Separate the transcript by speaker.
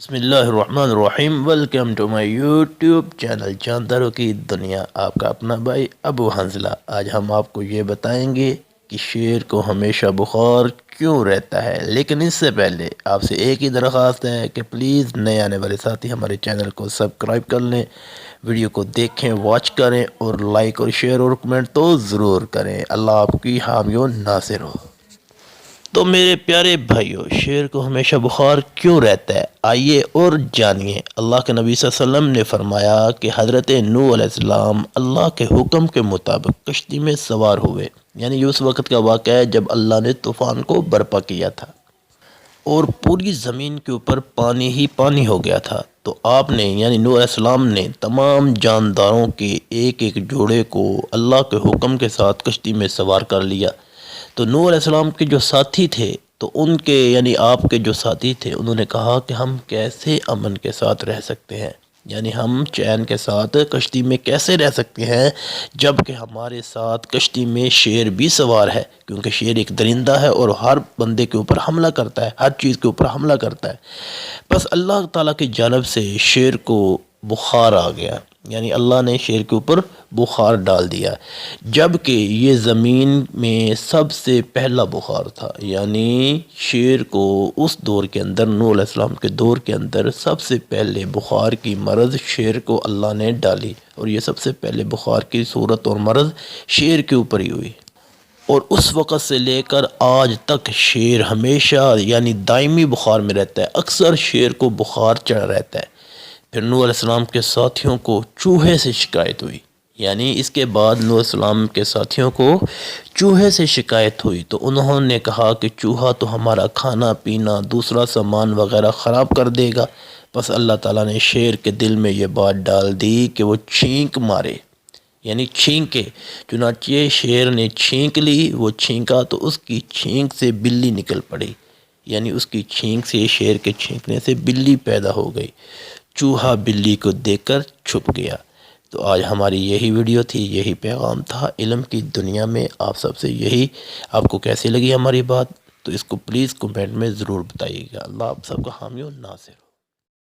Speaker 1: بسم اللہ الرحمن الرحیم، welcome to my YouTube channel جانداروں کی دنیا۔ آپ کا اپنا بھائی ابو حنزلہ۔ آج ہم آپ کو یہ بتائیں گے کہ شیر کو ہمیشہ بخار کیوں رہتا ہے، لیکن اس سے پہلے آپ سے ایک ہی درخواست ہے کہ پلیز نئے آنے والے ساتھی ہمارے چینل کو سبسکرائب کر لیں، ویڈیو کو دیکھیں، واچ کریں اور لائک اور شیئر اور کمنٹ تو ضرور کریں۔ اللہ آپ کی حامی و ناصر ہو۔ تو میرے پیارے بھائیوں، شیر کو ہمیشہ بخار کیوں رہتا ہے، آئیے اور جانیے۔ اللہ کے نبی صلی اللہ علیہ وسلم نے فرمایا کہ حضرت نوح علیہ السلام اللہ کے حکم کے مطابق کشتی میں سوار ہوئے، یعنی یہ اس وقت کا واقعہ ہے جب اللہ نے طوفان کو برپا کیا تھا اور پوری زمین کے اوپر پانی ہی پانی ہو گیا تھا۔ تو آپ نے یعنی نوح علیہ السلام نے تمام جانداروں کے ایک ایک جوڑے کو اللہ کے حکم کے ساتھ کشتی میں سوار کر لیا۔ تو نوح علیہ السلام کے جو ساتھی تھے، تو ان کے یعنی آپ کے جو ساتھی تھے، انہوں نے کہا کہ ہم کیسے امن کے ساتھ رہ سکتے ہیں، یعنی ہم چین کے ساتھ کشتی میں کیسے رہ سکتے ہیں جبکہ ہمارے ساتھ کشتی میں شیر بھی سوار ہے، کیونکہ شیر ایک درندہ ہے اور ہر بندے کے اوپر حملہ کرتا ہے، ہر چیز کے اوپر حملہ کرتا ہے۔ بس اللہ تعالیٰ کی جانب سے شیر کو بخار آ گیا، یعنی اللہ نے شیر کے اوپر بخار ڈال دیا، جبکہ یہ زمین میں سب سے پہلا بخار تھا۔ یعنی شیر کو اس دور کے اندر، نوح علیہ السلام کے دور کے اندر، سب سے پہلے بخار کی مرض شیر کو اللہ نے ڈالی، اور یہ سب سے پہلے بخار کی صورت اور مرض شیر کے اوپر ہی ہوئی، اور اس وقت سے لے کر آج تک شیر ہمیشہ یعنی دائمی بخار میں رہتا ہے۔ اکثر شیر کو بخار چڑھا رہتا ہے۔ پھر نوح علیہ السلام کے ساتھیوں کو چوہے سے شکایت ہوئی، یعنی اس کے بعد نوح علیہ السلام کے ساتھیوں کو چوہے سے شکایت ہوئی، تو انہوں نے کہا کہ چوہا تو ہمارا کھانا پینا دوسرا سامان وغیرہ خراب کر دے گا۔ بس اللہ تعالیٰ نے شیر کے دل میں یہ بات ڈال دی کہ وہ چھینک مارے، یعنی چھینکے۔ چنانچہ شیر نے چھینک لی، وہ چھینکا تو اس کی چھینک سے بلی نکل پڑی، یعنی اس کی چھینک سے، شیر کے چھینکنے سے بلی پیدا ہو گئی۔ چوہا بلی کو دیکھ کر چھپ گیا۔ تو آج ہماری یہی ویڈیو تھی، یہی پیغام تھا علم کی دنیا میں آپ سب سے یہی۔ آپ کو کیسی لگی ہماری بات، تو اس کو پلیز کمنٹ میں ضرور بتائیے گا۔ اللہ آپ سب کا حامی و ناصر۔